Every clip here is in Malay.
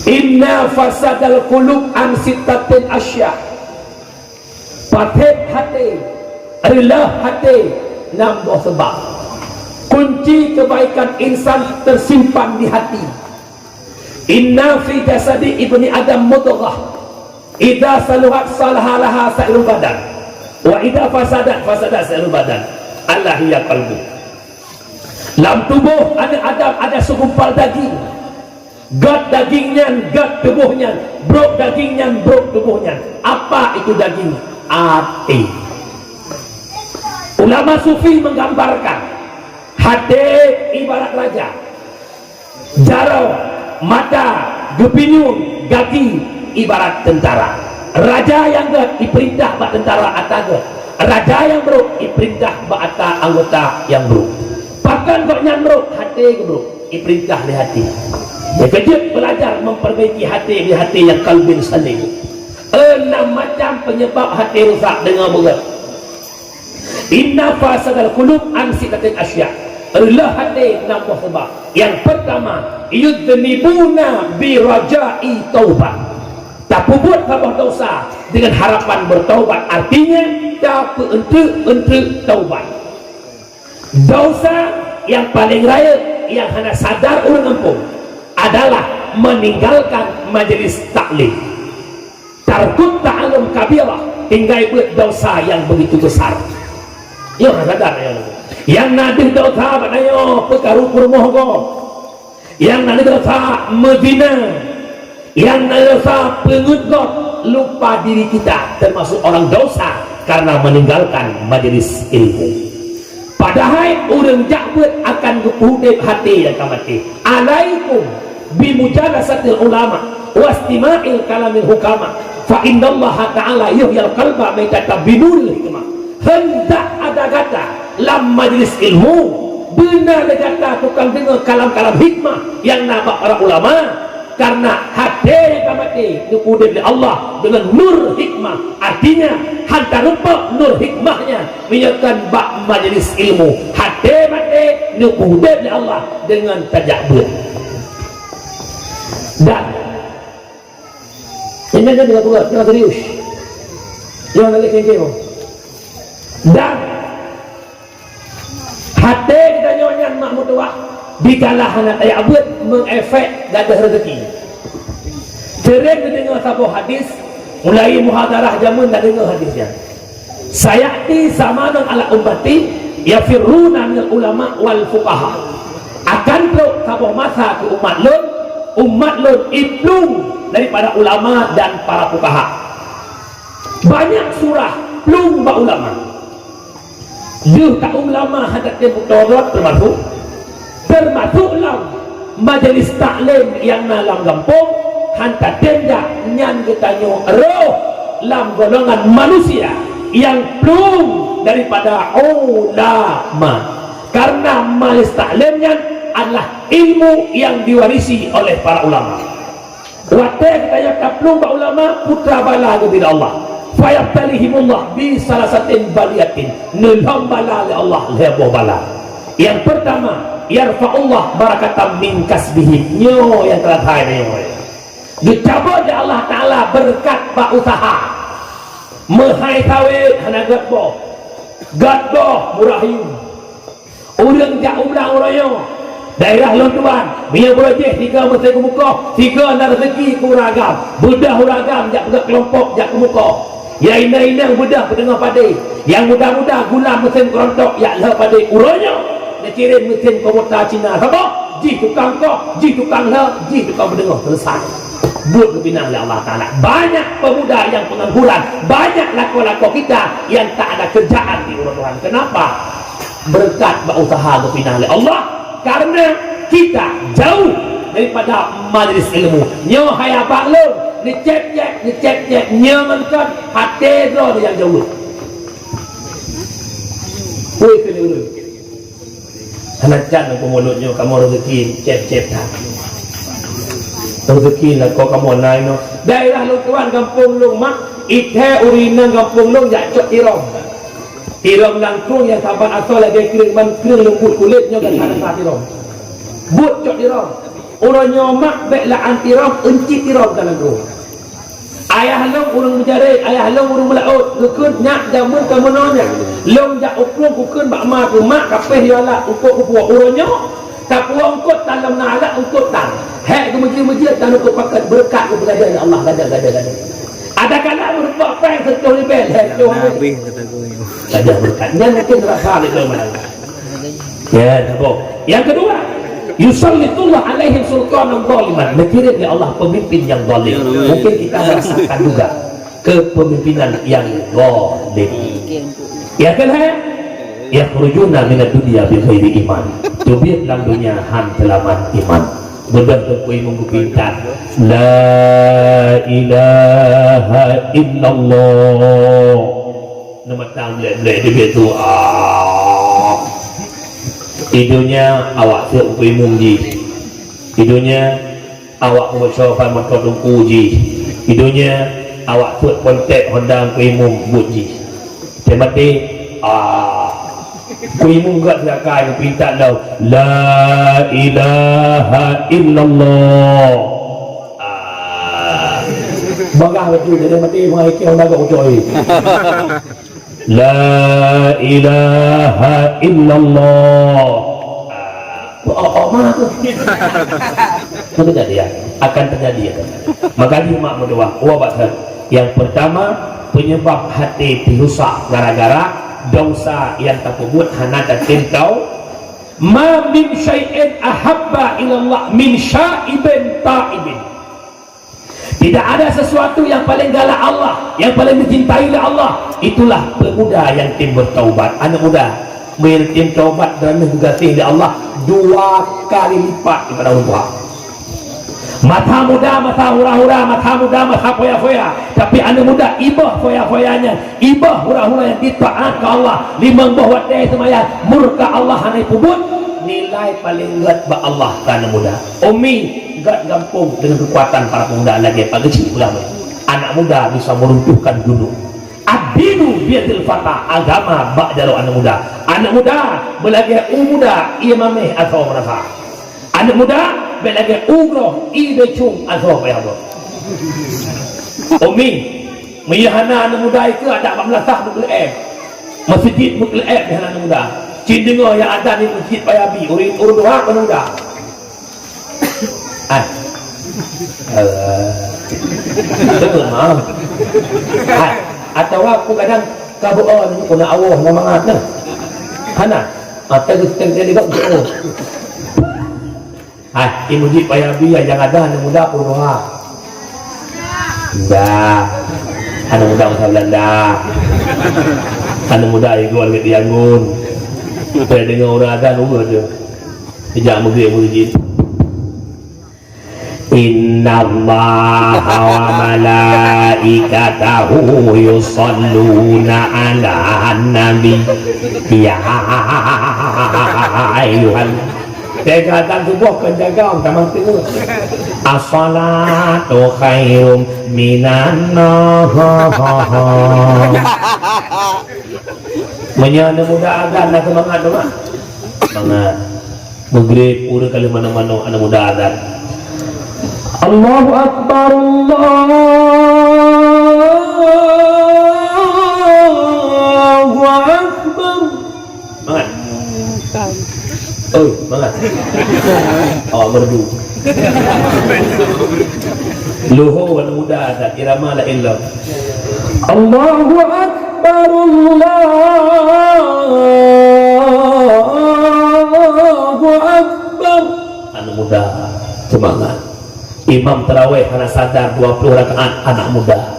Inna fasadal qulub an sittatin asya. Pathet hati, adalah hati 6 buah sebab. Kunci kebaikan insan tersimpan di hati. Inna fi jasadi ibni adam mudghah, idza saluhat salaha laha sa'irul badan, wa idza fasadat fasada sa'irul badan. Allah hiya qalbu. Dalam tubuh ada Adam ada segumpal daging. God dagingnya, God tubuhnya. Brok dagingnya, brok tubuhnya. Apa itu daging? Hati. Ulama sufi menggambarkan hati ibarat raja. Jarau, mata, gepinyung, gagi ibarat tentara. Raja yang diperintah bak tentara atas. Raja yang brok diperintah bak atas anggota yang brok. Pakan kok nyambruk hati ke brok diperintah di hati. Dia kejut belajar memperbaiki hati di hati yang kalbin salim. 6 macam penyebab hati rusak dengan berat. Inna fasadal qulub an sittatin asya. Allah hati 6 buah sebab. Yang pertama, yudnibuna bi raja'i taubat. Tak buat sebuah dosa dengan harapan bertaubat. Artinya tak untuk taubat. Dosa yang paling raya yang hanya sadar orang kampung adalah meninggalkan majlis taklim. Tarkut ta'alum kabirah, tinggal buat dosa yang begitu besar. Ya sadar ya. Yang nadih dosa padanya perkara rumah go. Yang nadih dosa mezina. Yang nadih dosa pengutuk, lupa diri kita termasuk orang dosa karena meninggalkan majlis ilmu. Padahal orang jakbet akan kehudib hati yang kamati. Alaikum bimujalasatil ulama wastima'il kalamil hukama fa innallaha ta'ala yuhyal qalba maitata binuril hikmah. Hendak ada kata dalam majlis ilmu benar kata tukang dengar kalam-kalam hikmah yang nampak para ulama, karena hati yang kamati dikudib oleh Allah dengan nur hikmah. Artinya hantar rupa nur hikmahnya menyatakan bak majlis ilmu. Hati mati dikudib oleh Allah dengan tajabbur. Dan ini kan tidak buat, jangan serius, jangan lagi kengkeng. Dan hati kita nyonya mak mutua dikalah anak ayah abud mengefek gadah rezeki. Sering dengar satu hadis, mulai muhadarah jamun dah dengar hadisnya. Sayati zamanan ala ummati yafirruna minal ulama wal fuqaha. Akan teruk satu masa ke umat lun iblung daripada ulama dan para fuqaha. Banyak surah plung ba ulama. Yuh tak ulama hadapnya muktawarat termasuk lam majlis taklim yang dalam kampung hantar tenda nyan kita nyo roh lam golongan manusia yang belum daripada ulama, karena majlis taklimnya adalah ilmu yang diwarisi oleh para ulama. Waktu kita yang belum ulama putra bala kepada Allah. Fayabtalihimullah bi salasatin baliyatin, nulham bala li Allah lebuh bala. Yang pertama, yarfa'ullah barakatan min kasbihim, nyo yang telah hari nyo dicabut oleh Allah Ta'ala berkat bak usaha mehai tawid hana gatboh murahin urang jak ulang orangnya daerah lontuan biar boleh 3 mesti ke muka 3 ada rezeki kuragam budah uragam jak budak kelompok jak ke muka ya inang-inang budah pendengar padai yang muda-muda gula mesin kerontok ya lah padai urangnya dia kirim mesin komota Cina apa? Ji tukang kok, ji tukang lah, ji tukang pendengar selesai buat kebinaan oleh Allah Ta'ala. Banyak pemuda yang pengangguran, banyak lako-lako kita yang tak ada kerjaan di rumah Tuhan. Kenapa? Berkat berusaha kebinaan oleh Allah, karena kita jauh daripada majlis ilmu. Nyo haya baklum dicek-cek nyamankan hati lo yang jauh. Woi kena dulu. Anak jangan pemulutnya kamu rezeki cek-cek tak. Rezeki lah kau kamu naik no. Daerah lutuan kampung lu mak ithe urina kampung lu jak cok tirong langkung yang saban asal lagi kering lembut kulitnya kan ada satu tirong but cok tirong Orang nyomak baiklah antiram encik tiram dalam gua. Ayah long urang menjari, ayah long urang melaut, gekun nyak jamun ke menanya. Long jak ukrung ukun bak ma ku mak kapeh yala ukuk ku puak urangnya. Tak puak ukut dalam nalak ukut tang. Hek ke masjid-masjid dan ukut pakat berkat ke berada ya Allah gada. Ada kala berbuat prank sentuh ni bel. Hek tu nabi kata gua. Ada berkat. Yang mungkin rasa ni ke mana. Ya, nampak. Yang kedua, yusallitullah alaihim sultanan zaliman, mengirim ya Allah pemimpin yang zalim. Mungkin kita merasakan juga kepemimpinan yang zalim. Ya kan ya khurujuna minad dunya bi ghairi iman, tubir dalam dunia han selamat iman. Benar kui munggu pintar la ilaha illallah nama tamle dia tu hidupnya awak seukui mungji, hidupnya awak mengucapkan matodong uji, hidupnya awak tuat kontek hondang kuimum buji. Temati kuimum gak silakai pinta lau la ilaha illallah. Bagah betul jadi mati mengaiki hondang gak ucoi. La ilaha illallah. Mana tu? Itu terjadi ya, akan terjadi ya. Maka dia mak berdoa. Yang pertama penyebab hati dirusak gara-gara dosa yang tak buat hana dan tintau. Ma min syai'in ahabba ilallah min sya'ibin ta'ibin. Tidak ada sesuatu yang paling galak Allah, yang paling dicintai oleh Allah. Itulah pemuda yang tim bertaubat. Anak muda tim taubat dan mengasihi Allah 2 kali lipat daripada orang tua. Mata muda, mata hura-hura, mata muda, mata foya-foya. Tapi anak muda ibah foya-foyanya, ibah hura-hura yang ditaat ke Allah. 5 buah wadai semaya murka Allah hanai pubut. Nilai paling gat ba Allah anak muda. Umi gak gampung dengan kekuatan para pemuda lagi apa kecil ulama. Anak muda bisa meruntuhkan gunung. Abinu biadil fata, agama ba'daru anak muda. Anak muda belagi muda ia mameh atau merasa. Anak muda belagi ugro ide cung atau apa ya bro. Umi meyahana anak muda itu ada 14 tahun muklem. Masjid muklem dengan anak muda. Cik dengar yang ada di masjid Payabi urut doa pemuda. Betul maaf. Atau aku kadang kabuan aku nak awah semangat nah. Hana. Teng-teng dia kok. Ibu ji Payabi yang ada anak muda pun doa. Enggak. Anak muda masa Belanda. Anak muda itu warga Tiangun. Saya dengar orang ada nunggu aja. Tidak mungkin mujid. Inna Allaha wa malaikatahu yusalluna ala nabi ya ayuhan. Tegatan tubuh penjaga tamang tengok. As-salatu khairum minan nawm. Menyana muda adan nak semangat tu mak. Semangat. Maghrib pura kali mana-mana anak muda adan. Allahu Akbar, Allahu Akbar. Semangat. Oh, semangat. Awak merdu. Luhur anak muda adan irama la illallah. Allahu Akbar, Allahu Akbar. Anak muda semangat. Imam tarawih karena sadar 20 rakaat anak muda.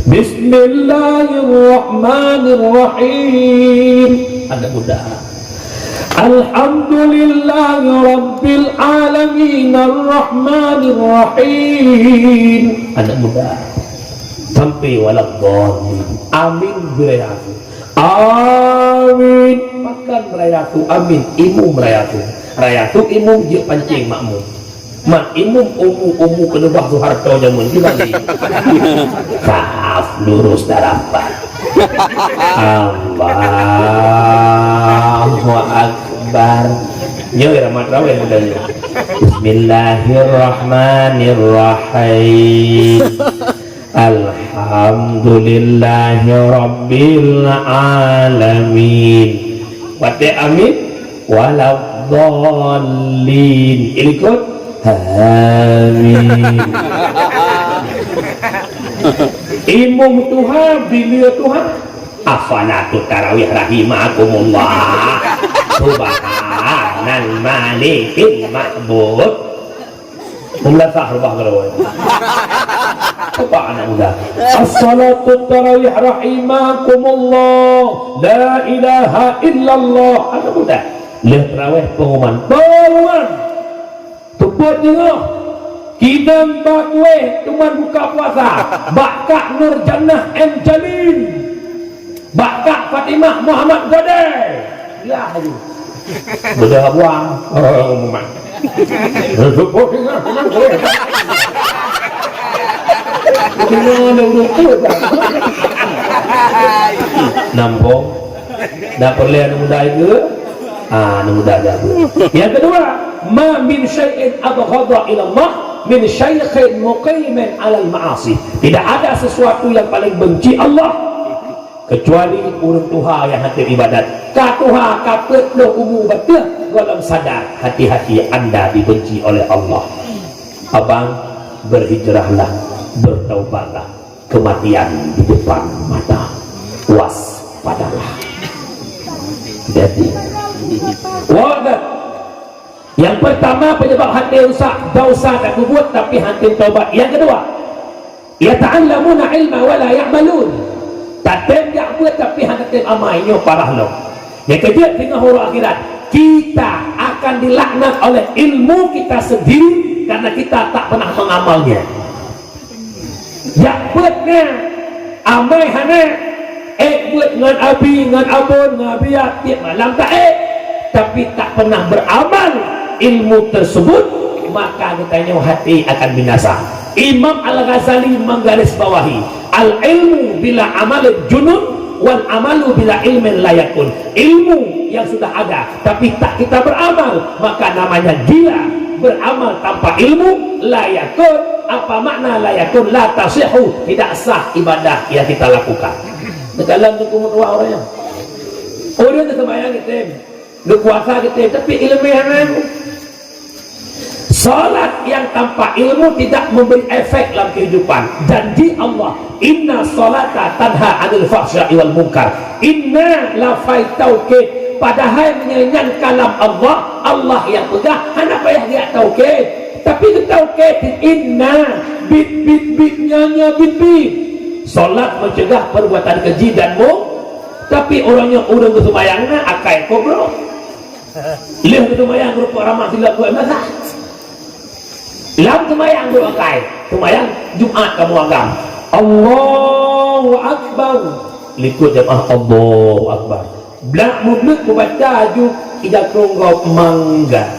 Bismillahirrahmanirrahim. Anak muda. Alhamdulillahi rabbil alamin arrahmanirrahim. Anak muda. Sampai waladhdallin. Amin berayatu. Amin. Makan berayatu. Amin. Imu berayatu. Rayatu imu je pancing makmu. Mak imum umu kedebah tu harta jamun dibagi. Maaf lurus darapan. Allahu Akbar. Nyo rahmat raweh modalnya. Bismillahirrahmanirrahim. Alhamdulillahi rabbil alamin. Wate amin waladdallin. Ikut amin. Imum Tuhan bila Tuhan afalatu tarawih rahimakumullah subhanal malikil ma'bud mula sahur bahagarawai apa anak muda as-salatu tarawih rahimakumullah la ilaha illallah. Anak muda lihat tarawih pengumuman tepuk tengok Kidang bakwe cuman buka puasa Bakak Nur Jannah M. Jalil Bakak Fatimah Muhammad Gade. Ya aduh Beda buang umuman Nampung Dapur lihat muda itu muda jago. Yang kedua ma min syai'in abghadha ila Allah min syaikhin muqimin alal ma'asi. Tidak ada sesuatu yang paling benci Allah kecuali urang Tuhan yang hadir ibadat. Ka Tuhan kapet lo umum betul dalam sadar hati-hati anda dibenci oleh Allah. Abang berhijrahlah, bertaubatlah, kematian di depan mata. Waspadalah. Jadi wadah yang pertama penyebab hati rusak dosa tak kubut tapi hati taubat. Yang kedua yata'allamuna ilma wala ya'malun. Tatem yak buat tapi hati amainya parah lo. Yang ketiga tengah huru akhirat kita akan dilaknat oleh ilmu kita sendiri karena kita tak pernah mengamalnya. Yak buatnya amai hane buat ngan abi ngan abon ngabiat tiap malam tak tapi tak pernah beramal ilmu tersebut, maka katanya hati akan binasa. Imam Al-Ghazali menggarisbawahi al-ilmu bila amal junun wal amalu bila ilmin layakun. Ilmu yang sudah ada tapi tak kita beramal maka namanya gila. Beramal tanpa ilmu layakun. Apa makna layakun? La tasihu, tidak sah ibadah yang kita lakukan. Dalam tu kumut orangnya orang tu sembahyang kita berpuasa kita tapi ilmu yang salat yang tanpa ilmu tidak memberi efek dalam kehidupan. Janji Allah inna salata tanha anil fahsya'i wal munkar. Inna la faitauke padahal menyanyikan kalam Allah yang pegang anak payah dia tauke tapi itu tauke inna bit nyanya bit solat mencegah perbuatan keji dan tapi orangnya udah bersemayangnya akai kobro lihat bersemayang berupa ramah silap gue masa lam semayang gue akai semayang Jumat kamu agam Allahu Akbar likut jemaah Allahu Akbar belak mulut membaca aju ijak ronggok mangga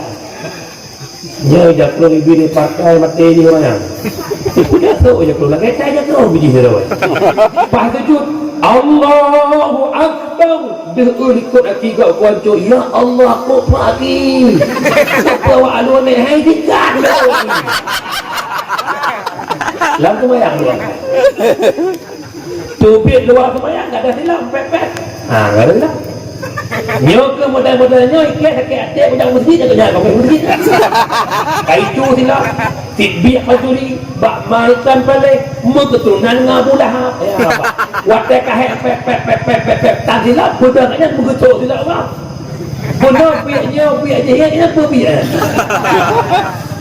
nya ijak ronggok bini partai mati di orang udah tahu ijak ronggok kita ijak ronggok bini serawai pas sujud Allahu Akbar dia ikut akibat kuancu ya Allah kok pagi bawa alun hai dikan lam semayang dua tubit luar semayang tak ada silam pepet tak ada silam nyoke modal-modalnya ikat adik ujang masjid aku jangan pakai masjid kaitu silam tibik pasuri bak maikan balik keturunan ngabulah ya watak kahek pep tak silam budaknya begitu silam apa benar biaknya apa biak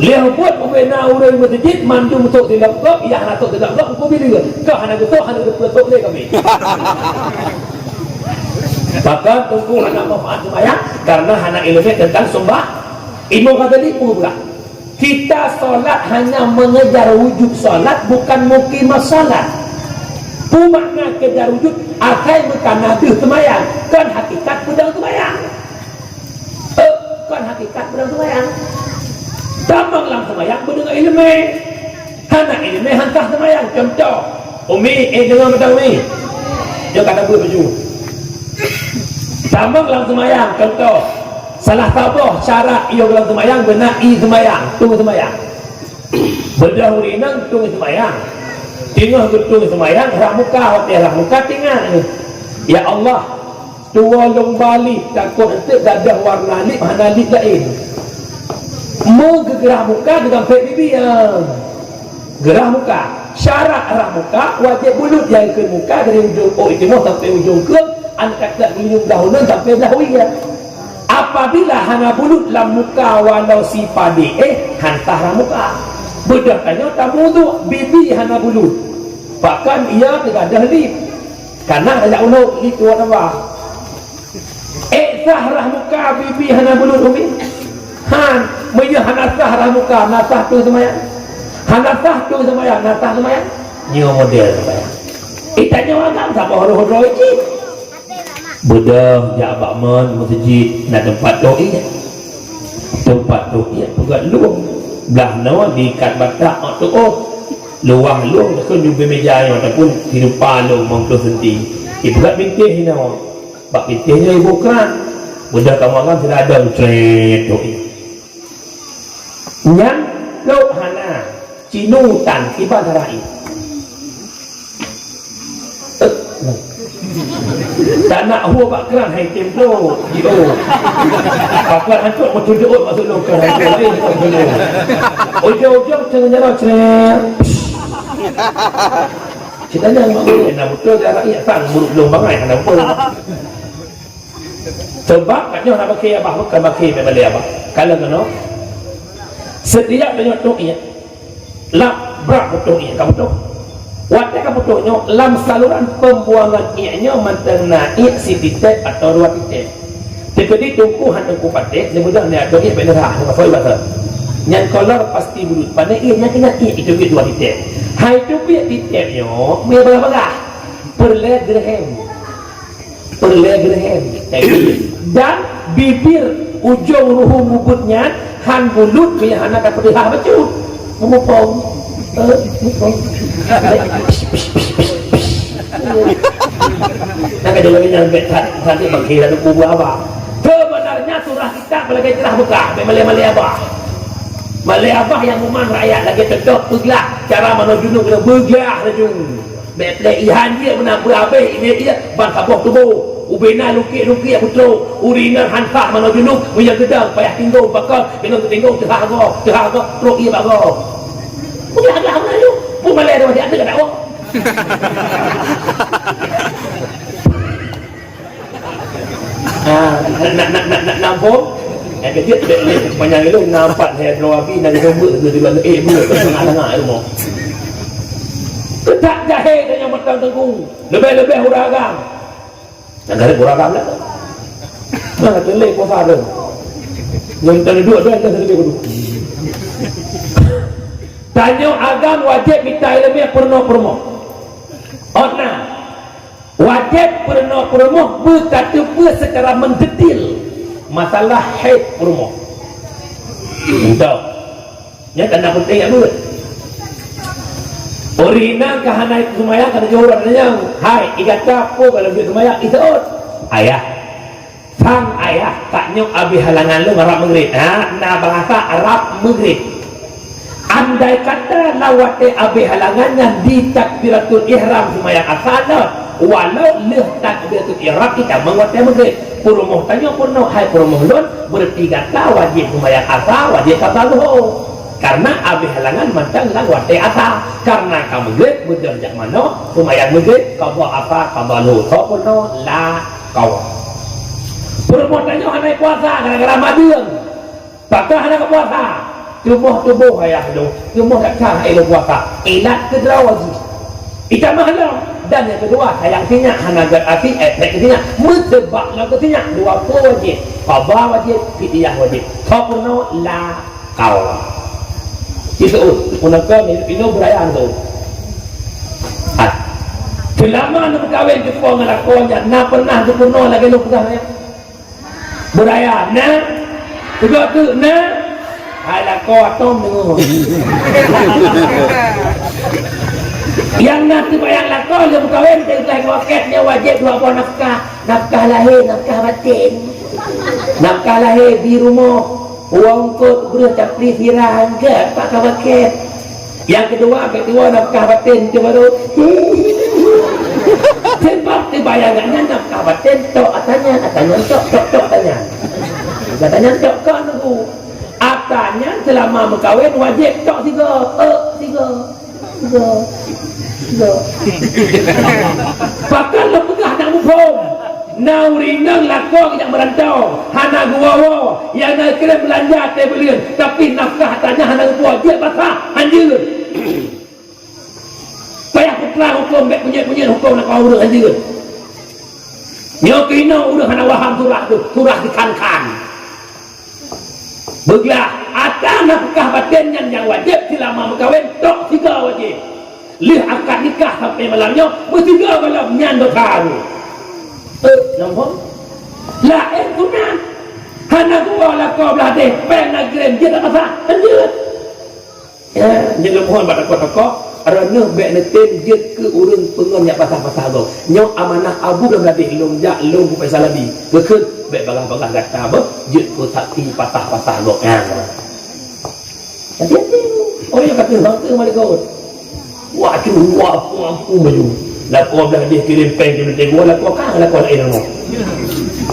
lihat buat pembina orang masjid mandu untuk silam kau yang nak silam kau pilih kau hanya betul dia kami maka tunggu anak manfaat sembahyang karena anak ilmu tentang sumbah ilmu kata dia pula kita solat hanya mengejar wujud solat bukan mukimah solat makna kejar wujud akhir bukan nabi sembahyang kan hakikat pedang sembahyang kan hakikat pedang sembahyang tambang lang sembahyang dengan ilmu anak ilmu hantar sembahyang contoh umi dengar betul umi dia kata baju tambang lang semayang contoh salah tabah syarat ia dalam semayang benar semayang tunggu semayang berdahulu inang tunggu semayang tengah tunggu semayang rahmuka hotel rahmuka tinggal ni ya Allah tolong balik takut nanti dadah warna lip hana lip lain gerah muka dengan PBB yang gerah muka syarat arah muka wajib bulut yang ke muka dari ujung timur sampai ujung ke angkat tak ujung dahunan sampai dahuiya apabila hana bulut lam muka walau si padi hantah arah muka berdakanya tak wuduk bibi hana bulut bahkan ia tidak ada lip karena ada uluk itu apa sah muka bibi hana bulut umi han meja hanasah ramuka nasah tu semayang hanasah tu semayang nasah semayang new model semayang itanya agam sama horo-horo ini bedah ya abak men masjid nak tempat doi pegat luang belah nawa diikat batak tu luang dekat di meja yang ataupun hidup palung mengkau senti ibarat bintih nawa bak bintihnya ibu keran bedah kamu agam sudah ada tret doi yang lo hana cinutan ibadah rai tak nak huwa bak keran hai tempo jio pakar hancur macam deut masuk lo keran lain ujung-ujung jangan jalan ceret ceritanya mak boleh nak betul dia rakyat sang buruk belum bangai nak apa sebab katnya nak pakai abah bukan pakai balik abah kalau kena setiap banyak tu'iyah lam berat tu'iyah kamu tahu waktu kamu tahu lam saluran pembuangan ianya mantan naik si titik atau dua titik jadi tungkuhan tungku patik semudah ni ada iah benerah dengan soal bahasa yang kolor pasti bulut pada ianya kena itu dua titik hai tu biar titiknya biar berapa perlegrehen dan bibir ujung ruhu mubutnya han bulut punya anak tak perih baju ngomong nak ada lagi yang nanti bagi dan buku apa sebenarnya surah kita lagi cerah buka Malay abah yang memang rakyat lagi tegak pergilah cara mana junuk kena bergerak lajung beplek ihan dia menang berhabis ini dia ban sabuh tubuh ubena lukik-lukik putro urina hansah mana junuk punya gedang payah tinggal bakal kena tinggal terhaga teruk ia bago punya agak mana lu pun Malay ada masih ada kat awak nak nampak yang kecil panjang itu nampak saya keluar api dan jumpa dengan bulat tengah-tengah itu mau tak jahil dan yang matang tenggung lebih-lebih huragam yang kata huragam lah mana telih puasa ada yang tadi dua yang lebih kedua tanya agam wajib minta ilmiah perno-permo otna wajib perno-permo berkata secara mendetil masalah haid permo entah ya kena penting ya buat Orina kahana itu semaya kata jauh yang hai ikata apa kalau dia semaya itu ayah sang ayah taknya abi halangan lu Arab Maghrib na bahasa Arab Maghrib andai kata lawate abi halangannya di takbiratul ihram semaya asana walau leh takbiratul ihram kita mengwate Maghrib purumuh tanya purno hai purumuh lun berarti kata wajib semaya asa wajib tabaluh karena abi halangan mantang lang wate asa karena kamu Maghrib betul jak mana sembahyang Maghrib qada apa qada lu sopono la kau perbuatannya hanya puasa gara-gara madun bakal hanya puasa tubuh ayah lu tubuh tak sah elu puasa ilat kedua wajib ita mahalau dan yang kedua sayang sinya hanya berarti efek kesinya mutebak lah kesinya dua wajib qada wajib fidyah wajib sopono la kau itu unakkan ini berayaan tu selama nak berkahwin ke puang lakonnya nak pernah tu pernah lagi lu pernah berayaan nah juga tu nah ala ko atom dengar yang nanti bayang lakon lu berkahwin dengan waketnya wajib dua buah nafkah lahir nafkah batin Nafkah lahir di rumah uang kot beruh capri firah ke tak kawaket. Yang kedua nafkah batin tu baru sebab bayangannya nafkah batin tok atanya tok tanya katanya tok kau nunggu atanya selama berkahwin wajib tok tiga pakal lo pegah nak mumpung naurinang lakong yang merantau hana guwawo yang nak kira belanja tebelian tapi nafkah tanya hana guwawo dia basah anjir payah putra hukum baik punya hukum nak kau urut anjir nyokino udah hana waham surah dikankan beglah ada nafkah batin yang wajib selama berkahwin tok tiga wajib lih akad nikah sampai malamnya bertiga malam nyando tahu nampak lain sunat hana gua lah kau belah deh peng nak grem dia tak pasal lanjut ya jangan mohon pada kota-kota arana baik netin dia ke urang pengon yang pasal-pasal tu nyok amanah abu dah belah deh long jak long ku pasal lagi bekut baik bagang-bagang kata apa jut ku sakti patah-patah tu ya hati-hati orang yang kata bangsa malik kau wah aku maju lakau belah dia kirim peng dia tengok lakau kan lakau lain nama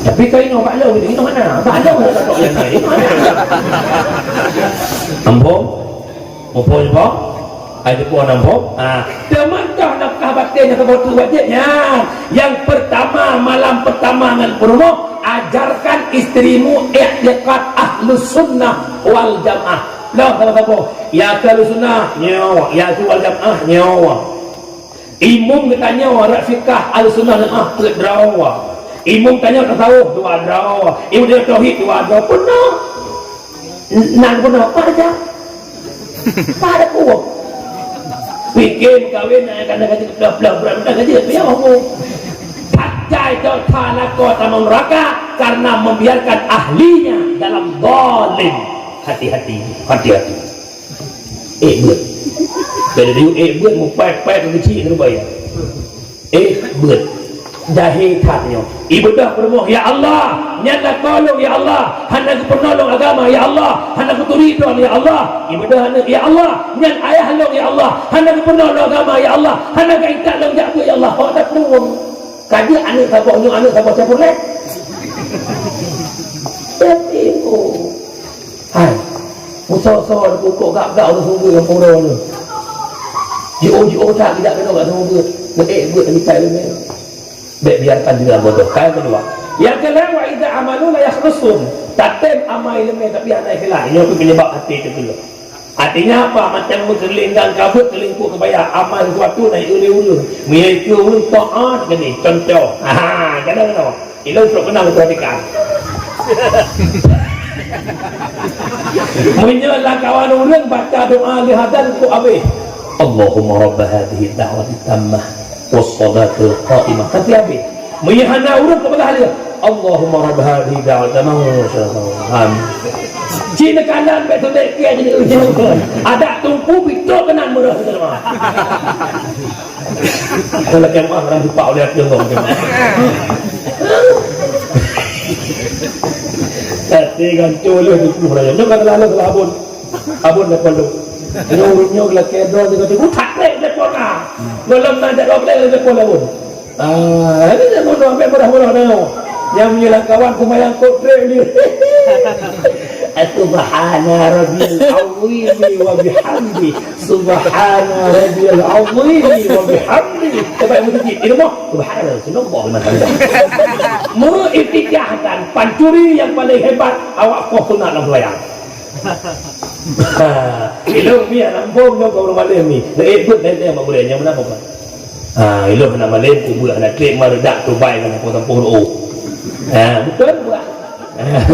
tapi kau ingat Pak Long itu mana Pak Long tak tahu yang lain ampun ada pun ampun teman-teman nafkah batin yang kebetulan wajibnya yang pertama malam pertama dengan purno ajarkan istrimu i'tiqad ahlus sunnah wal jamaah lah apa ya ahlus sunnah nyawa ya wal jamaah nyawa imam tanya warak fikah al-sunnah dan drawa imam tanya tasawuf dua drawa imam dia tauhid dua drawa penuh nan penuh apa aja pada kuat bikin kawin akan gaji belah berapa gaji dia ngomong pacai jauh tanah kota neraka karena membiarkan ahlinya dalam zalim hati-hati buat dari dia buat mau pek kecil tu bayar buat jahil katanya ibadah bermoh ya Allah nyata tolong ya Allah hana ku penolong agama ya Allah hana ku turidon ya Allah ibadah hana ya Allah nyan ayah long ya Allah hana ku penolong agama ya Allah hana ku ikat long jago ya Allah kau tak penolong kaji anak sabok siapa lek tengok hai musuh-musuh ada pokok gak-gak orang sungguh yang pura ni Jio tak tidak kena kat semua buat buat ni tak ni baik biarkan juga bodoh kaya kedua yang kedua wa idza amalu la yakhlusun tatem amal ilmu tapi ada ikhlas ini aku penyebab hati itu dulu artinya apa macam muslim dan kabut selingkuh kebayar amal sesuatu naik ulu-ulu mereka ulun taat gini contoh kadang-kadang itu suruh kenal perhatikan menyalah kawan ulun baca doa lihadan ku habis Allahumma rabb hadhihi ad-da'wati tammah was-salatul qa'imah tapi habis menyahana urut kepada dia Allahumma rabb hadhihi ad-da'wati tammah Cina kanan betul dek kia jadi ujung ada tumpu bitok kanan murah semua kalau kemah orang lupa oleh aku jengong tapi kan colo itu murah jangan lalu abun lepas lu nyok lah kedua dia kata tak lek lepas ah malam nanti dah boleh lepas abun ini jangan sampai murah-murah dah yang menyelang kawan kumayang kotre ni Subhana rabbiyal azim wa bihamdi Subhana rabbiyal azim wa bihamdi coba yang masjid itu mah subhanallah subhanallah mengitikahkan pancuri yang paling hebat awak kau sunat dalam selayang ilmu biar nampung kau malam ni ikut nanti yang boleh yang mana apa ilmu nak malam ku buat nak klik meredak tu baik kan aku tampung betul buat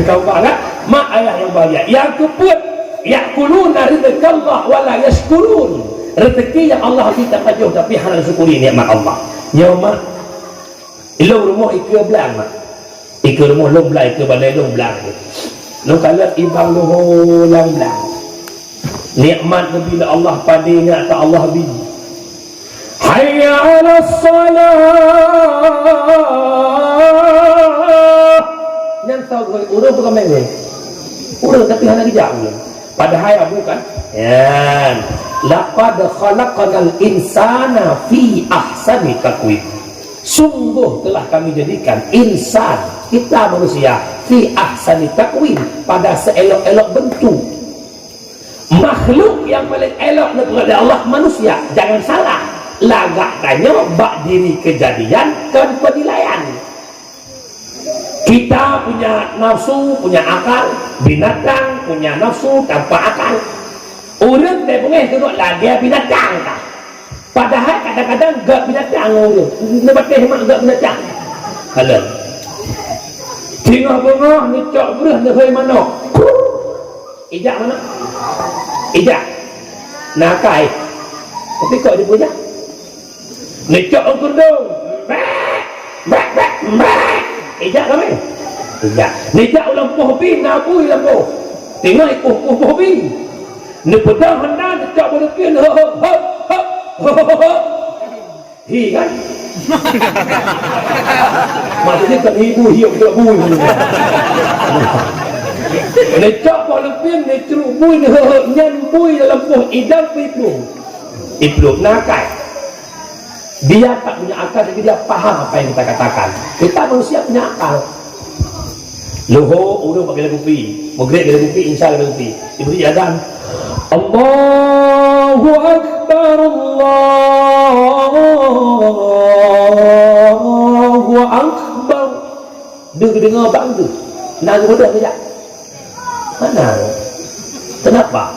kau bangat mak ayah yang bahagia yang keput yakuluna rizqallah wala yashkurun rezeki yang Allah kita pajuh tapi hana syukuri nikmat Allah nyawa ilmu rumah ikut belang mak ikut rumah long belang ikut balai long belang long kalat ibang long belang nikmat bila Allah padi nak tak Allah biji hayya 'alas salah yang tahu urang bukan main. Urang tapi hanya dijak urang. Padahal bukan. Ya. Laqad khalaqnal insana fi ahsani taqwim. Sungguh telah kami jadikan insan, kita manusia, fi ahsani taqwim, pada seelok-elok bentuk. Makhluk yang paling elok kepada Allah manusia. Jangan salah. Lagak tanya bak diri kejadian kan penilaian. Kita punya nafsu, punya akal. Binatang punya nafsu tanpa akal. Orang tak boleh tengok lah dia binatang tak. Padahal kadang-kadang gak binatang orang. Nabatih mak gak binatang. Halal. Tengah bengah ni cok berah ni hai mana? Ijak mana? Ijak. Nakai. Tapi kok dia punya? Lecok orang kundung. Ijak kami. Ijak. Lecok ulang pohbi, nabui lampu. Tengok ikut pohbi. Ni pedang hendak lecok berlepian. Hi kan? Maksudnya kan ibu hiup tak bui. Lecok berlepian, lecok bui. Nyan bui dalam poh idam pipu. Ipluk nakai. Dia tak punya akal, tapi dia faham apa yang kita katakan. Kita manusia punya akal. Loho, urang pakai lagu pi. Maghrib pakai lagu pi, insya lagu pi. Diberi azan. Allahu Akbar, Allahu Akbar. Dengar bang tu. Nak mudah tidak? Mana? Kenapa?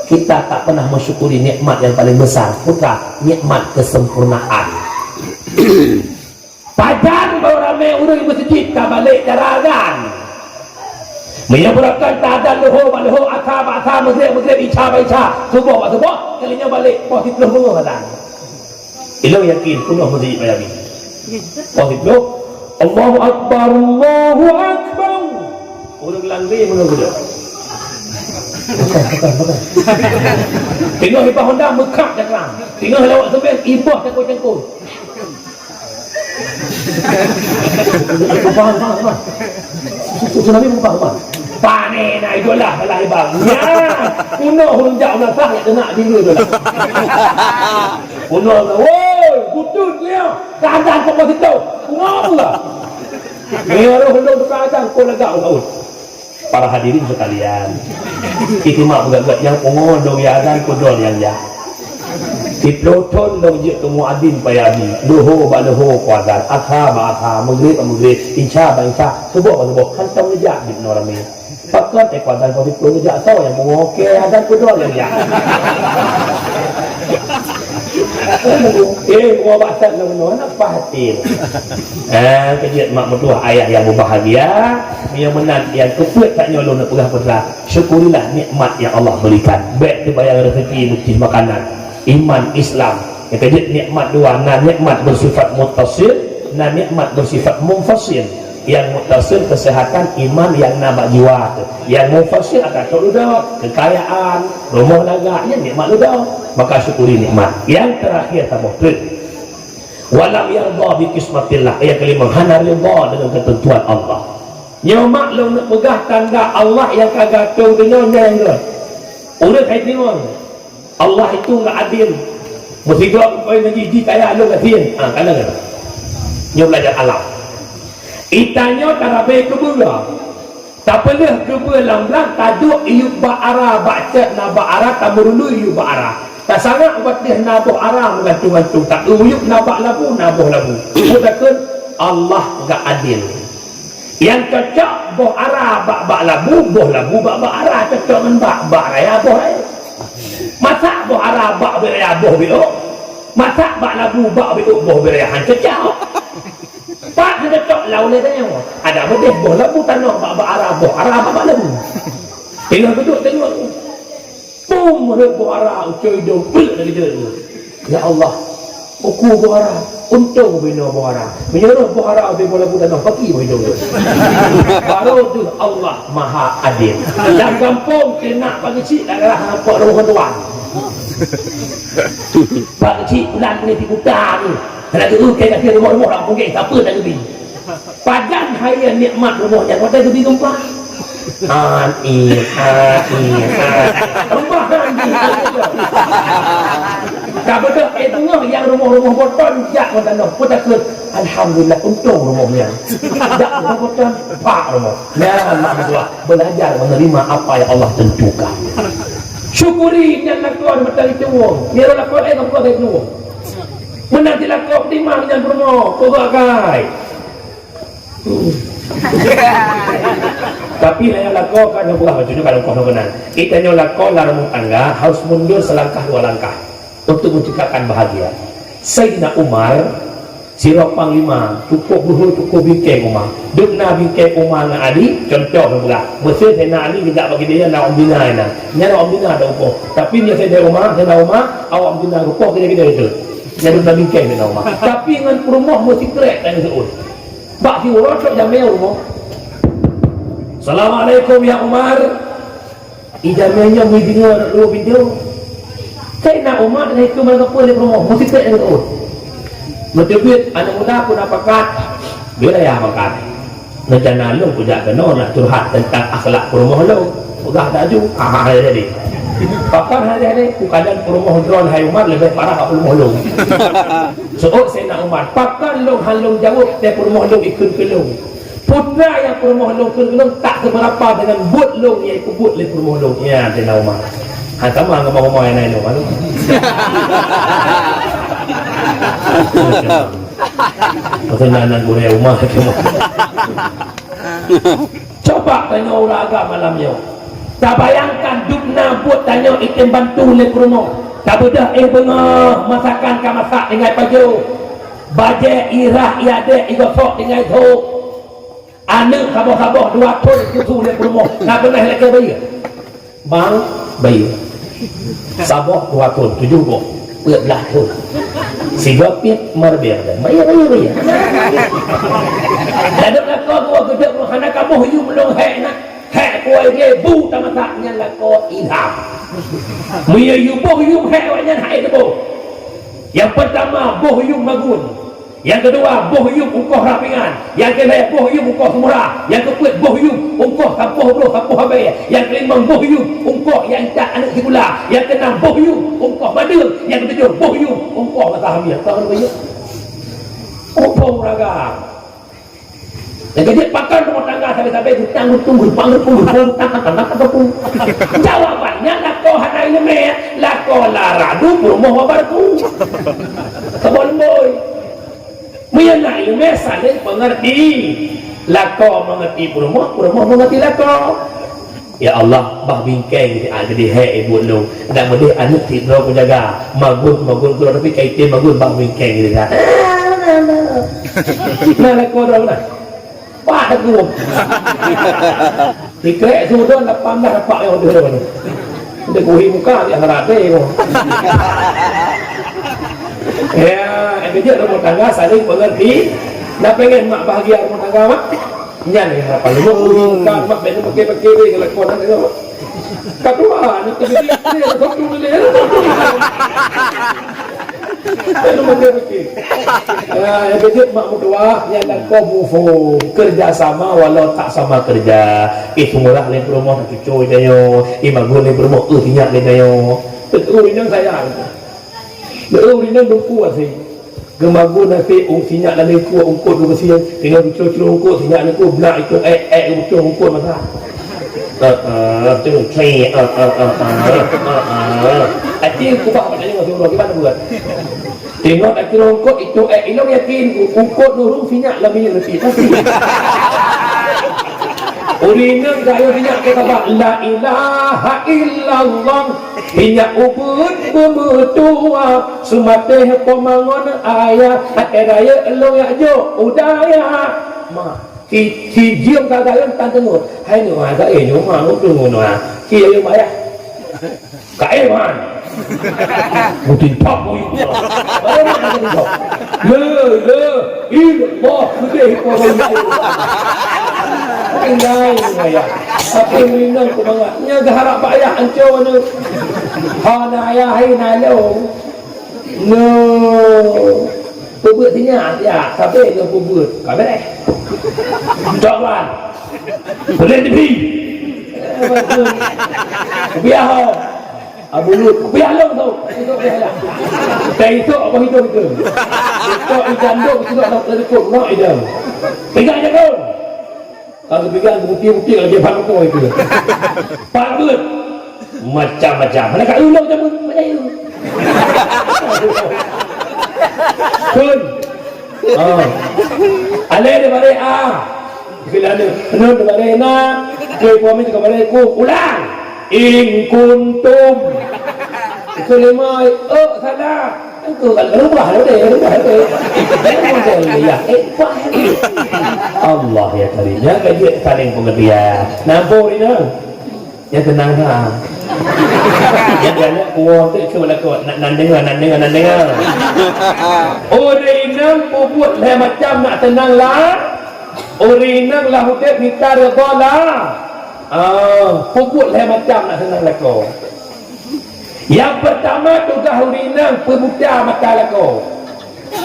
Kita tak pernah mensyukuri nikmat yang paling besar, putra, nikmat kesempurnaan. Padan baru ramai orang di masjid tak balik jaragan. Menyebutkan tadan leho akha maghrib isya subuh kalinya balik pos 30 bunga kan. Ilo yakin penuh masjid bayami. Pos 30 Allahu Akbar, Allahu Akbar. Orang langri menunggu. Tengok hibah Honda mekak cakram. Tengok lawak sebel ibah cangkul-cangkul. Faham. Tsunami pun faham. Panen nak idolah balah hibah. Ya, kuno hunjak belakang yang kena diri tu lah. Kuno tu, woi, kutut dia. Kadang kau situ. Kuno pula. Merah hendak berkadang kau lagak tahu. Para hadirin sekalian, itimak budak-budak yang pengondong ya dan kudol yang ya. Diploton dong je ke muadzin payadi. Duho ba duho kuadar, akha ba akha, maghrib ba maghrib, insya ba insya. Subuh ba subuh, hantam ngejak di norami. Pakat kuadar kau diplo ngejak saw yang mengoke dan kudol yang ya. Gua baca lagu nak pahati. Kejadian mak mertua ayah yang berbahagia, yang menang, yang keput tak nyolong nak pegah putra. Syukurilah nikmat yang Allah berikan. Baik dibayar rezeki, mesti makanan, iman, Islam. Yang kejadian nikmat dua, nikmat bersifat muttasil, nikmat bersifat munfasil. Yang muttasil kesehatan, iman, yang nambah jiwa. Yang munfasil akan keludak, kekayaan, rumah laga, yang nikmat ludak. Maka syukuri nikmat. Yang terakhir tabuhkan walam yardha bi qismatillah. Ayat kelima, hana ridha dengan ketentuan Allah. Nyo maklum nak pegah tanda Allah yang kagak tahu dengan yang dia. Orang kait tengok Allah itu enggak adil. Mesti gua koi ngaji di kaya lu kasian. Kana kan. Nyo belajar alam. Itanya tarabe kebula. Tak pernah kebelang belang tajuk iub ba'ara baca na ba'ara tamurulu iub ba'ara. Tak sangat buat dia nabuh arah menggantung-gantung. Tak uyuk nabak labu, nabuh labu. Katakan Allah enggak adil. Yang cocok boh arah bak labu, boh labu bak arah cocok dengan bak raya boh raya. Masak boh arah bak beraya boh biuk. Masak bak labu bak biuk boh beraya han cocok. Pak cocok lau le tanya. Ada bedeh boh labu tanah bak arah bak labu. Tengok duduk tengok. Pum rebu arah ucoy dong bel dari dia. Ya Allah, uku buara, untung bina buara. Menyuruh buara be bola budak nak pergi hidung tu. Baru tu Allah Maha Adil. Dan kampung kena pagi cik adalah nampak rumah tuan. Pagi cik bulan ni di buta ni. Nak tu ke kat rumah-rumah orang pun ke siapa nak pergi. Padan haya nikmat rumahnya kau tak bingung pak. Rumah tak betul itu yang rumah-rumah boton jak kata no pun tak alhamdulillah untung rumahnya jak rumah boton pak rumah nah belajar menerima apa yang Allah tentukan syukuri dan lakukan betul itu biar lakukan kau itu menanti lakukan di mana yang rumah kau gagai tapi yang lakukan yang bukan maksudnya kalau kau benar kita yang lakukan rumah tangga harus mundur selangkah dua langkah untuk menciptakan bahagia. Sayyidina Umar sirap panglima cukup buhur cukup bingkai Umar duk na bingkai Umar dengan Ali contoh pula mesti Sayyidina Ali tidak bagi dia nak umbina ina nyara umbina ada upo tapi dia Sayyidina Umar awak umbina upo kira-kira itu nyara duk bingkai Sayyidina Umar tapi dengan rumah mesti krek kan itu bak si orang tak jamai rumah Assalamualaikum ya Umar ijamnya mui dengar dua video saya nak umat dan itu mereka pun di rumah mesti tak ada tu betul-betul anak muda pun apa kat bila ya makan rencana lu kujak kena nak curhat tentang akhlak rumah lu udah tak ju jadi pakan hari-hari kadang rumah drone hai umat lebih parah kat rumah lu so saya nak umat pakan lu halung jauh dari rumah lu ikut ke lu putra yang rumah lu ke lu tak seberapa dengan but lu iaitu but di rumah lu ya saya nak umat sama ngomong-ngomong yang lain malu. Perkenalan gue rumah coba tanya orang agak malamnya tak bayangkan dukna buat tanya ikan bantu le rumah tak bedah bengah masakan ka masak dengan paju baje irah iade igosok dengan itu anak kabah-kabah dua ton kutu le rumah tak pernah lagi bayi bang bayi sabok 2 ton 7 kok belah ton siga pit marbiar dan bayar ada lakon gua gede gua kana kamu hiu melong hek nak hek kuai dia bu tamatnya lakon ilham muya yu boh yu hek wanya hai tu yang pertama boh yu magun yang kedua boh yu ungkoh rapingan yang ketiga boh yu ungkoh semurah yang keempat boh yu ungkoh kampuh bro kampuh habe yang kelima boh yu ungkoh yang tak anak segula yang keenam boh yu ungkoh badil yang ketujuh boh yu ungkoh mata hamil tahu bayu ungkoh raga yang keempat pakan rumah tangga sampai-sampai tunggu jawabannya lakoh hanai leme lakoh laradu rumah wabarku sebon boy mengenai ilmu saling mengerti lako mengerti rumah mengerti lako ya Allah bah bingkai jadi hei ibu lu nak boleh anak tidak menjaga magun kalau tapi kaitin magun bah bingkai gitu kan nah lako dah lah pak aku dikrek sudah 18 pak yang udah ni udah kuhi muka di akhirat deh ya, kerja rumah tangga saling mengerti. Nak pengen mak bahagia rumah tangga mak? Nyan ya harapan lu bukan mak ben pakai-pakai ni kalau kau nak tengok. Katua nak pergi ni kau tu ni. Lu pakai-pakai. Ya, kerja mak mertua yang nak kau move kerja sama walau tak sama kerja. Murah le rumah nak cucu dia yo. Bagus le rumah tinyak le dia yo. Betul yang saya. Lalu ini berkuat sih. Gemagu nanti sinyal dan ikut ungkut ke besi tinggal cucur ungkut sinyal ikut benak itu cucur ungkut masa. Tu train Aci kubah pada ni masih orang gimana buat? Tengok aci ungkut itu ilmu yakin ungkut nurung sinyal lebih pasti. Urinang gaya minyak kata la ilaha illallah minyak ubud bermutua sumateh pemangon ayah raya lo ya jo udaya ma ki jiam kagak tan tengok hai ni wa ga nyu ma lu tu no ki yo ma ya ka man mungkin pak mo le illallah gede ko Inai ya, tapi minang ko mga nya gaharap ayah ancho no. Hana ayah hay nalo. No. Pebut tinyak ya, sampai ke pebut. Kau beres. Coklat. Boleh tepi. Biar ho. Abu Lut, biar long tu. Itu biar lah. Dari itu apa hidup itu? Itu ikan dok itu nak telefon nak idam. Pegang je kau. Kalau pegang bukti-bukti lagi baru tu itu. Patut macam-macam. Mana kat ulung je macam itu. Kun. Alai de bare Kelana kenapa de bare na. Ke puami juga bare ku ulang. In kuntum. Kelimai salah. Itu kan rubah deh. Ya, Allah ya karimnya kaji saling pengertian. Nampak ini. Ya tenang dah. Yang banyak kuat tu cuma nak dengar. Orang buat lah macam nak tenang lah. Orang lah hukum kita reda lah. Buat lah macam nak tenang lah kau. Yang pertama tugas urinang pemuda mata lako.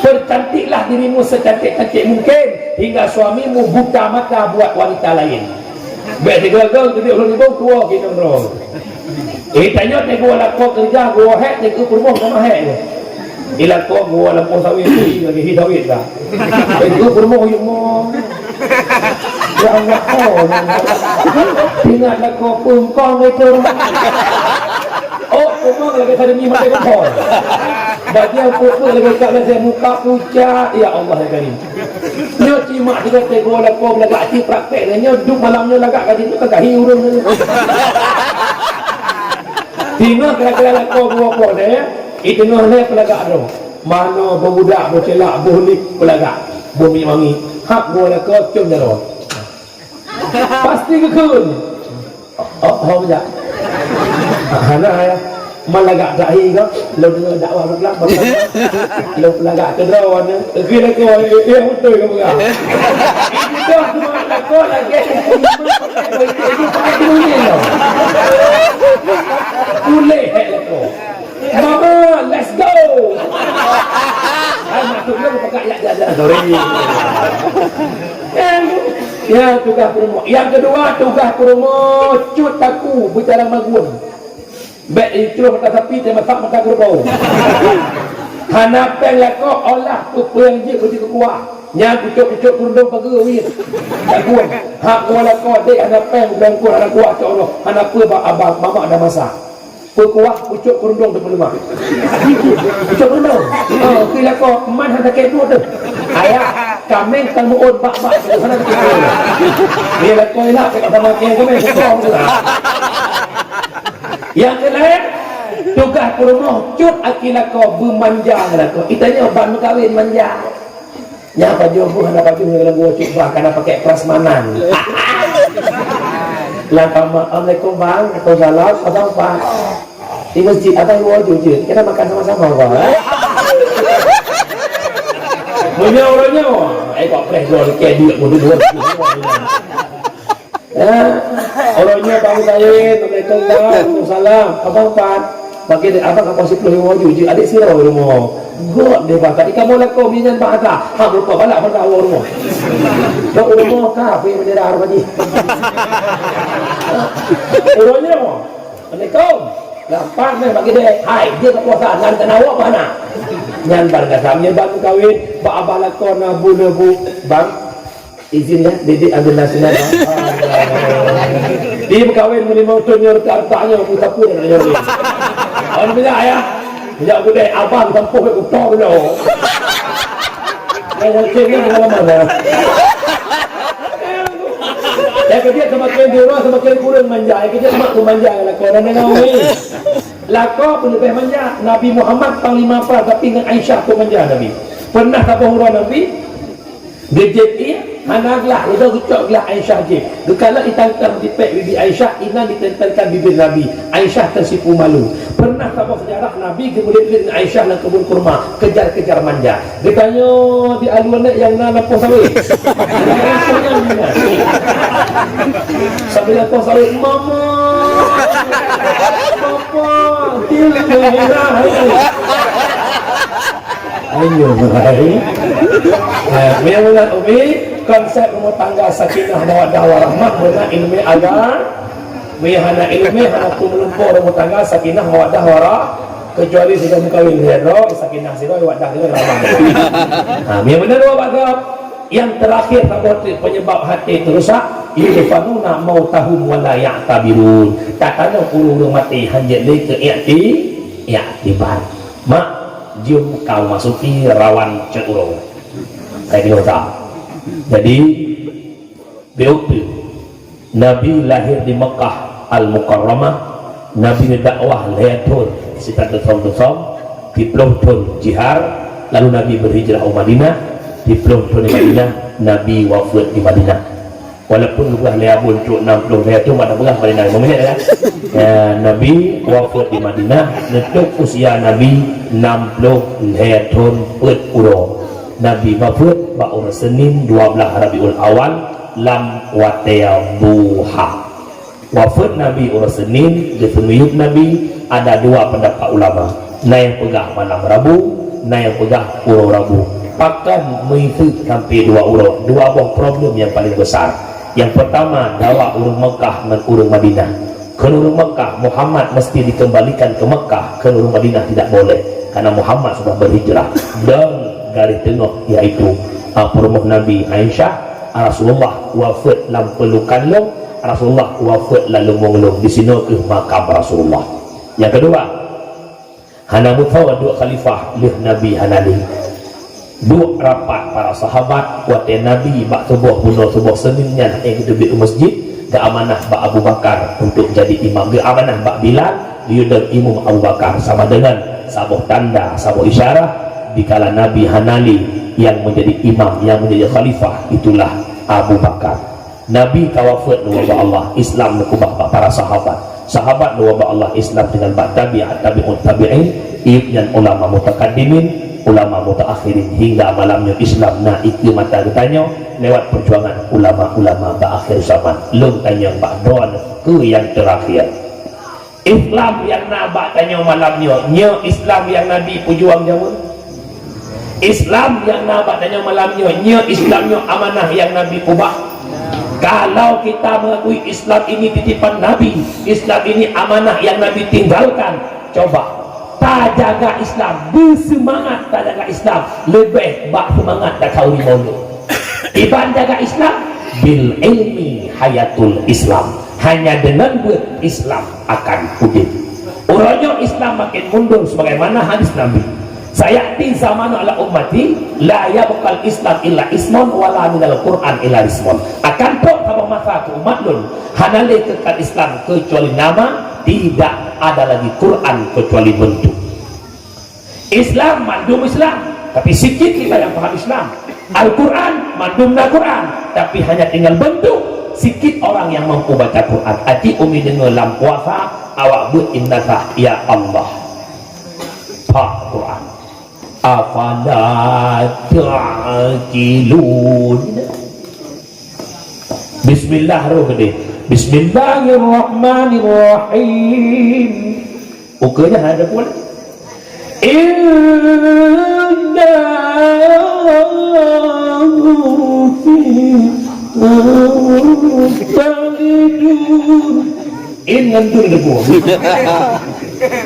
Percantiklah dirimu secantik-cantik mungkin hingga suamimu buta mata buat wanita lain. Baik tiga-tiga jadi ulun ibu tua kita bro. Tanya gua lako kerja gua hek ni ke rumah sama hek ni. Ilako gua lako sawit ni lagi hidawit dah. Itu rumah yuk mo. Ya Allah ingat lako pungkong itu. Oh, memang lagi ada ni mata kau. Bagian pokok lagi kat saya muka pucat. Ya Allah ya karim. Nyo cimak juga tego la ko lagak ci praktek nyo duk malamnya lagak kat situ kagak hiurung. Tengok kira-kira la ko apa dia? Itu noh le pelagak ro. Mana budak bercelak bolik pelagak. Bumi wangi. Hak go la ko cum jaro. Pasti kekun. Oh, ya. Hana ya malagak dahi ko lo dengar dakwah belak lo pelagak kedrawan kira ko betul ke bukan itu cuma ko lagi itu pakai dunia lo boleh ko mama let's go masuk lo pakai ya jajan sorry ya tugas promo yang kedua tugas promo cut aku bicara magun baik itu mata sapi dia masak mata kerbau hanapen lako olah yang je berjika kuah yang pucuk-pucuk kurundung pagi wih magun hak kuah lako dek hanapen bukan kuah anak kuah ke Allah hanapa abang mamak dah masak kuah pucuk kurundung depan rumah pucuk kurundung kira ko man hantar kedu tu ayah kami kan muun bak-bak sana kita dia lako ilah kat sama keng kami sokong tu yang lain tugas kurumah cut akilah kau bermanja lah kau itanya ban kawin manja nya baju bu hendak baju yang gua cuba karena pakai prasmanan langkah assalamualaikum bang atau salam abang pak di masjid abang gua jujur kita makan sama-sama bang punya orangnya kok fresh gua kayak dia dua orangnya bang saya Assalamualaikum salam abang pak bagi abang apa sih perlu wajib adik sirau rumah god dia bakal kamu lako minyan bahasa ha lupa balak pada awal rumah dak rumah kafe bendera arbaji orangnya Assalamualaikum lapan meh bagi dia hai dia kekuasaan dan tanawak mana nyantar kasamnya bang kawin ba abalako na bu bang izin ya dedek ambil nasional dia berkahwin menerima tunjuk hartanya mutapu dan nyori alhamdulillah ya sejak budaya abang tempuh ke kutor dia yang cengnya mana-mana yang kerja semakin diurus semakin kurang manja yang kerja semakin manja lakon dan ngawi lakon pun lebih manja Nabi Muhammad panglima perang tapi dengan Aisyah pun manja Nabi pernah tak bohong Nabi gejek hanaglah itu gecoklah Aisyah je kalau ditangkap di pek bibi Aisyah ina ditempelkan bibir Nabi Aisyah tersipu malu pernah tak sejarah Nabi kemudian dengan Aisyah dan kebun kurma kejar-kejar manja dia tanya di aluan yang nak lampu sawit sambil lampu sawit mama papa Ayo, memang umi konsep rumah tangga sakinah mawaddah warahmah dengan ilmu agama, hana ilmu hana tumlumpur rumah tangga sakinah mawaddah warah, kecuali sudah mengkawin hero sakinah siro wadah siro ramah. Yang benar wabagap. Yang terakhir penyebab hati itu rusak, yudfanuna mautahum wala ya'tabirun. Takana urung mati hanya ke i'tibar. Mak jum kau masuki rawan ceurung. Kayak gitu. Jadi beukti Nabi lahir di Mekah Al-Mukarramah, Nabi dakwah lehatun sekitar tahun-tahun di Blonton jihar, lalu Nabi berhijrah ke Madinah. Di Blonton di Madinah, Nabi wafat di Madinah. Walaupun luah lehabun cuk 60 lehatun pada berah Madinah momennya kan. Nabi wafat di Madinah, netuk usia Nabi 60 lehatun uro. Nabi wafat pada Senin 12 Rabiul Awal lam watea buha. Wafat Nabi uro Senin, ditemuyuk Nabi ada dua pendapat ulama. Na yang pegah malam Rabu, na yang pegah uro Rabu. Pakan mengikut sampai dua urut, dua buah problem yang paling besar. Yang pertama, dakwah urung Mekah dan urung Madinah. Ke urung Mekah, Muhammad mesti dikembalikan ke Mekah, ke urung Madinah tidak boleh karena Muhammad sudah berhijrah. Dan garis tengah yaitu perumahan Nabi Aisyah, Rasulullah wafat dalam pelukan long, Rasulullah wafat lalu mengelung di sini ke makam Rasulullah. Yang kedua, hana mutawad dua khalifah lih Nabi Hanali. Dua rapat para sahabat kuatin Nabi bak tubuh bunuh tubuh seninnya yang kita di masjid ke amanah bak Abu Bakar untuk jadi imam, ke amanah bak Bilal diudang imam Abu Bakar sama dengan sabuh tanda sabuh isyarah dikala Nabi Hanali yang menjadi imam, yang menjadi khalifah itulah Abu Bakar. Nabi tawafat nuwabah Allah Islam nekubah para sahabat nuwabah Allah Islam dengan bak tabi'at tabi'in dan ulama mutakaddimin ulama mutaakhirin hingga malamnya Islam naik ke mata getanya lewat perjuangan ulama-ulama berakhir zaman lung tanya bak doan ke yang terakhir. Islam yang nak tanya malamnya nya Islam yang Nabi pejuang jamun, Islam yang nak tanya malamnya nya Islamnya amanah yang Nabi ubah. Kalau kita mengakui Islam ini titipan Nabi, Islam ini amanah yang Nabi tinggalkan, coba tak jaga Islam, bersemangat tak jaga Islam, lebih bak semangat tak kau di maulud. Iban jaga Islam bil ilmi hayatul Islam, hanya dengan buat Islam akan hidup. Orangnya Islam makin mundur sebagaimana hadis Nabi, sayati zaman ala ummati la yabqal Islam illa ismun wala minal Quran illa ismun. Akan tok sama masa ke umat lun hanale kekal Islam kecuali nama, tidak ada lagi Quran kecuali bentuk. Islam mandum Islam, tapi sikit kita yang paham Islam. Al-Quran mandumna Quran, tapi hanya tinggal bentuk. Sikit orang yang mampu baca Quran. Aji umi dengar lam puasa awak buat innaka ya Allah Pak Quran afala ta'qilun. Bismillahirrahmanirrahim. Bismillahirrahmanirrahim. Ukanya ada pun inna inna debu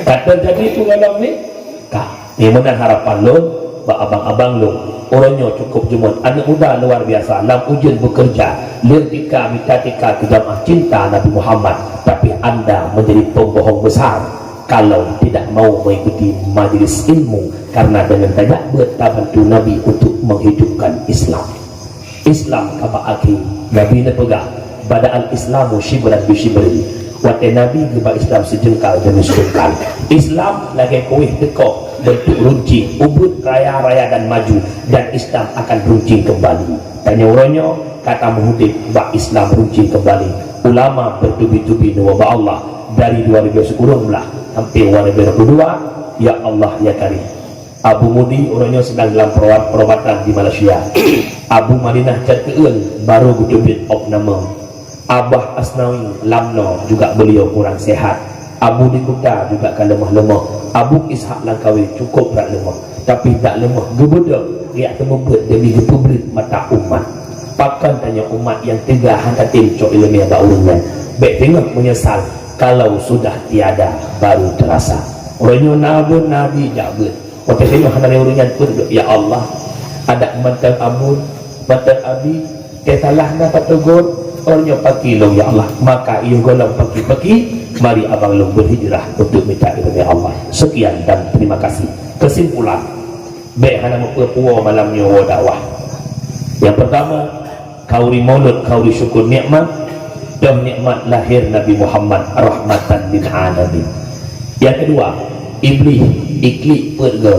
kata jadi itu dalam ni kak ni menang harapan lo bak abang-abang lo orangnya cukup jemut anak muda luar biasa dalam ujian bekerja lentika mitatika ke jamaah cinta Nabi Muhammad, tapi anda menjadi pembohong besar kalau tidak mau mengikuti majelis ilmu, karena dengan banyak berbantu Nabi untuk menghidupkan Islam. Islam kaba aki Nabi ne pegah badal Islamu shibran bi shibrin. Wate Nabi gebak Islam sejengkal demi sejengkal. Islam lagi kuih tekok bentuk runcing, ubud raya-raya dan maju, dan Islam akan runcing kembali. Tanya orangnya kata muhudib bak Islam runcing kembali. Ulama bertubi-tubi nuwabah Allah dari 2010 lah sampai 2022. Ya Allah ya Karim. Abu Mudi orangnya sedang dalam perobatan di Malaysia. Abu Madinah Cerkeun baru butubit nama. Abah Asnawi Lamno juga beliau kurang sehat. Abu di Kuta juga kan lemah-lemah. Abu Ishak Langkawi cukup berat lemah. tapi tak lemah gebedek dia temubut demi republik mata umat pakan tanya umat yang tegahan hati cok ilmiah baurungan baik tengok menyesal kalau sudah tiada baru terasa orangnya nabun nabi jabut waktu tengok hanari urungan pun ya Allah ada mantan amun mantan abi kesalahna patugur orangnya pakilong ya Allah maka ia golong pagi-pagi mari abang long berhijrah untuk minta ilmiah Allah. Sekian dan terima kasih. Kesimpulan baik hana memperpuwa malamnya dakwah yang pertama kauri maulud kauri syukur nikmat dan nikmat lahir Nabi Muhammad rahmatan lil alamin. Yang kedua iblis ikli perga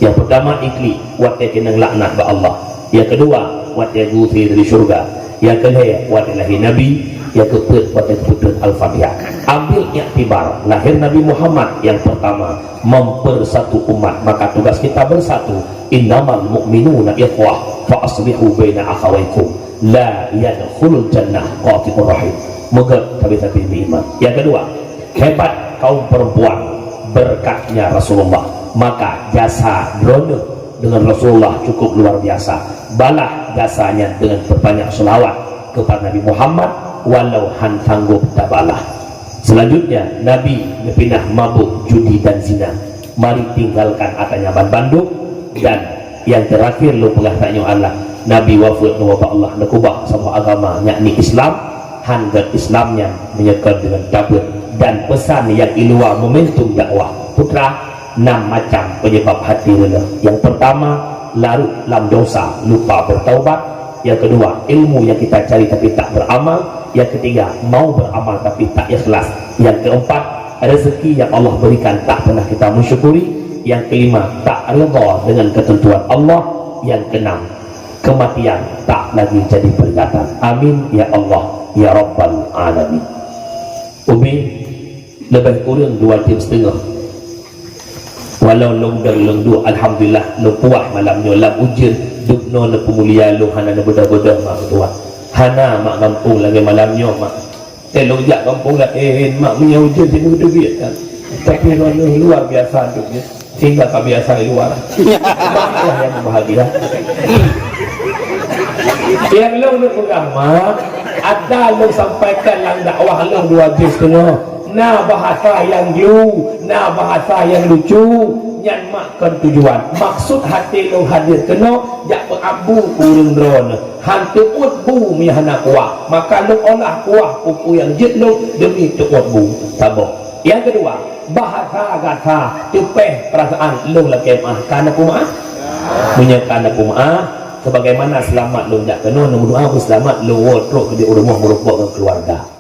yang pertama ikli wat kena laknat ba Allah yang kedua wat gusi dari syurga yang kedua wat lahir Nabi yang keempat wat putus al-fatihah. Ambil iktibar lahir Nabi Muhammad yang pertama mempersatu umat maka tugas kita bersatu innamal mu'minuna ikhwah fa aslihu baina akhawaykum la yadkhulul jannah qati'ur rahim. Moga tapi iman. Yang kedua hebat kaum perempuan berkatnya Rasulullah maka jasa drone dengan Rasulullah cukup luar biasa balah jasanya dengan berbanyak selawat kepada Nabi Muhammad walau han sanggup tak balah. Selanjutnya Nabi berpindah mabuk judi dan zina mari tinggalkan atanya banduk dan yang terakhir lu pengatanya Allah Nabi wafat nuwabah Allah nakubah sama agama yakni Islam hangat Islamnya menyekat dengan dabur dan pesan yang iluar momentum dakwah putra 6 macam penyebab hati lelah. Yang pertama larut dalam dosa lupa bertaubat yang kedua ilmu yang kita cari tapi tak beramal yang ketiga mau beramal tapi tak ikhlas yang keempat rezeki yang Allah berikan tak pernah kita mensyukuri yang kelima tak redha dengan ketentuan Allah yang keenam kematian tak lagi jadi peringatan. Amin ya Allah ya Rabbal Alamin. Umi lebih kurang 2 jam setengah walau long dan long dua alhamdulillah lo puas malamnya lam ujian dukno le pemulia lo hana le bodah-bodah mak tua hana mak kampung lagi malamnya mak telong jak kampung lah mak punya ujian sini duit kan tapi luar biasa hidupnya sehingga kebiasa di luar maklah yang bahagia yang lo pegang mak ada lo sampaikan lang dakwah lo 2 jam setengah nah bahasa yang nah bahasa yang lucu yang makan tujuan maksud hati lo hadir kena jak abu kurung drone hantu ut bu mihana kuah maka lo olah kuah pupu yang jit lo demi tuut bu tabok. Yang kedua bahasa gata tupeh perasaan lo lagi karena kumaah punya karena kumaah sebagaimana selamat lo jak kena nombor doa selamat lo wardrobe di rumah merupuk keluarga.